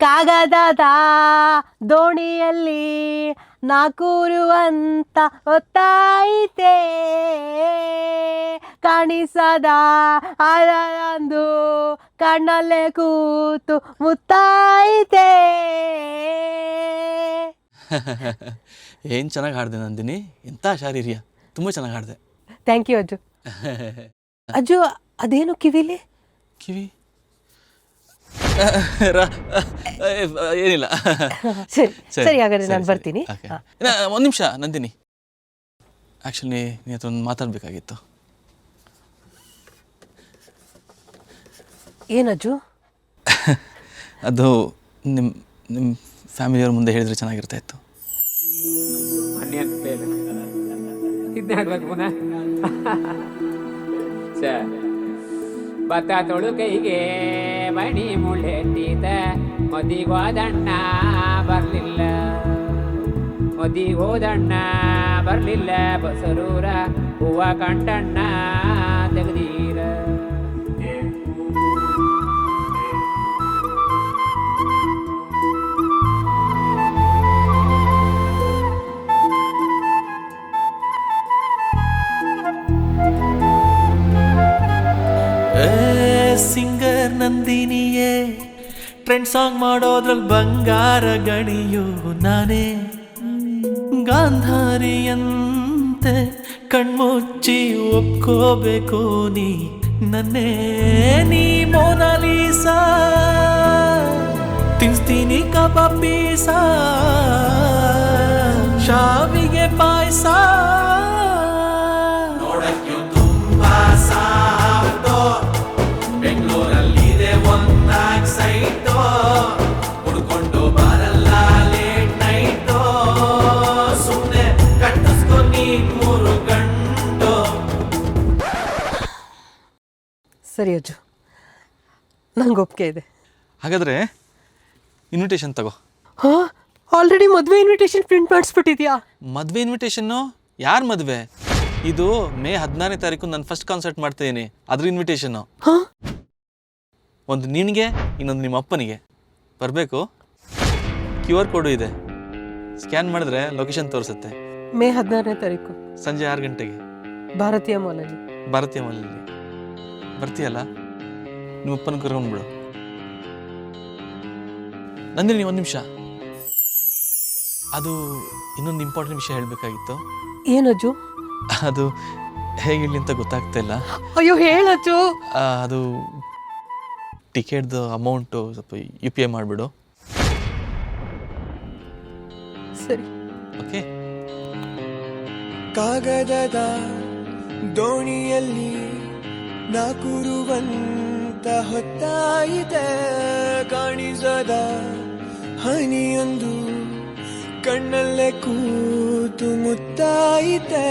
ಕಾಗದದ ದೋಣಿಯಲ್ಲಿ ನಾಕೂರುವಂತ ಹೊತ್ತಾಯಿತೆ ಕಾಣಿಸದ ಅದರಂದು ಕಣ್ಣಲ್ಲೇ ಕೂತು ಮುತ್ತಾಯಿತೆ. ಏನು ಚೆನ್ನಾಗಿ ಹಾಡಿದೆ ನಂದಿನಿ, ಎಂಥ ಶಾರೀರಿಯ, ತುಂಬ ಚೆನ್ನಾಗಿ ಹಾಡಿದೆ. Thank you Ajju. ಅಜ್ಜು ಅದೇನು ಕಿವಿಲಿ? ಕಿವಿ ಏನಿಲ್ಲ. ಸರಿ ಸರಿ ಹಾಗಾದ್ರೆ ನಾನು ಬರ್ತೀನಿ. ಒಂದು ನಿಮಿಷ ನಂದಿನಿ, ಆ್ಯಕ್ಚುಲಿ ನೀ ಹತ್ರ ಒಂದು ಮಾತಾಡಬೇಕಾಗಿತ್ತು. ಏನಜ್ಜು? ಅದು ನಿಮ್ಮ ಫ್ಯಾಮಿಲಿಯವ್ರ ಮುಂದೆ ಹೇಳಿದ್ರೆ ಚೆನ್ನಾಗಿರ್ತಾ ಇತ್ತು. ಭತ್ತ ತೊಳು ಕೈಗೆ ಮಣಿ ಮುಳ್ಳೆಟ್ಟಿದ ಮದಿಗೋದಣ್ಣ ಬರಲಿಲ್ಲ, ಮದಿಗೋದಣ್ಣ ಬರಲಿಲ್ಲ, ಬಸರೂರ ಹೂವ ಕಂಡಣ್ಣ ತೆಗೆದೀರ. ಸಿಂಗರ್ ನಂದಿನಿಯೇ, ಟ್ರೆಂಡ್ ಸಾಂಗ್ ಮಾಡೋದ್ರಲ್ಲಿ ಬಂಗಾರ ಗಣಿಯೋ ನಾನೇ, ಗಾಂಧಾರಿಯಂತೆ ಕಣ್ಮುಚ್ಚಿ ಒಪ್ಕೋಬೇಕು ನೀ ನನ್ನೇ, ನೀ ಮೋನಾಲಿಸಾ ತಿನ್ಸ್ತೀನಿ ಕಬಾಬ್ ಪೀಸ, ಶಾವಿಗೆ ಪಾಯಸ ನೋಡಕ್ಕೆ ತುಂಬಾ ಸಾವ್ದೋ, ಬೆಂಗಳೂರಲ್ಲಿದೆ ಒಂದಾಗ್ ಸೈಟೋ, ಹುಡ್ಕೊಂಡು ಬರಲ್ಲ ಲೇಟ್ ನೈಟೋ, ಸುಮ್ಮನೆ ಕಟ್ಟಿಸ್ಕೊ ನೀ 3 ಗಂಟು. ಸರಿ ಅಜ್ಜು, ನಂಗೆ ಒಪ್ಪಿಗೆ ಇದೆ. ಹಾಗಾದರೆ ಇನ್ವಿಟೇಷನ್ ತಗೋ. ಹಾಂ, ಆಲ್ರೆಡಿ ಮದುವೆ ಇನ್ವಿಟೇಷನ್ ಪ್ರಿಂಟ್ ಮಾಡಿಸ್ಬಿಟ್ಟಿದ್ಯಾ? ಮದುವೆ ಇನ್ವಿಟೇಷನ್ನು? ಯಾರು ಮದುವೆ? ಇದು ಮೇ 16ನೇ ತಾರೀಕು ನಾನು ಫಸ್ಟ್ ಕಾನ್ಸರ್ಟ್ ಮಾಡ್ತಿದ್ದೀನಿ, ಅದ್ರ ಇನ್ವಿಟೇಷನ್ನು. ಹಾಂ, ಒಂದು ನಿನಗೆ, ಇನ್ನೊಂದು ನಿಮ್ಮ ಅಪ್ಪನಿಗೆ. ಬರಬೇಕು. QR ಕೋಡು ಇದೆ, ಸ್ಕ್ಯಾನ್ ಮಾಡಿದ್ರೆ ಲೊಕೇಶನ್ ತೋರಿಸುತ್ತೆ. ಮೇ 16ನೇ ತಾರೀಕು ಸಂಜೆ 6 ಗಂಟೆಗೆ ಭಾರತೀಯ ಮಾಲಲ್ಲಿ. ಭಾರತೀಯ ಮಾಲಲ್ಲಿ ಬರ್ತೀಯಲ್ಲ? ನಿಮ್ಮ ಅಪ್ಪನ ಕರ್ಕೊಂಡ್ಬಿಡು. ನಂದಿನಿ, ಒಂದು ನಿಮಿಷ, ಅದು ಇನ್ನೊಂದು ಇಂಪಾರ್ಟೆಂಟ್ ವಿಷಯ ಹೇಳಬೇಕಾಗಿತ್ತು. ಏನಜ್ಜು? ಅದು ಹೇಗಿರಲಿ ಅಂತ ಗೊತ್ತಾಗ್ತಾ ಇಲ್ಲ. ಅಯ್ಯೋ ಹೇಳಜ್ಜು. ಅದು ಟಿಕೆಟ್ದು ಅಮೌಂಟು ಸ್ವಲ್ಪ UPI ಮಾಡಿಬಿಡು. ಸರಿ, ಓಕೆ. ಕಾಗದದ ದೋಣಿಯಲ್ಲಿ ನಾಕುರುವಂತ ಹೊತ್ತಾಯಿತೆ ಕಾಣಿಸದ ಹನಿಯೊಂದು ಕಣ್ಣಲ್ಲೇ ಕೂತು ಮುತ್ತಾಯಿತೆ.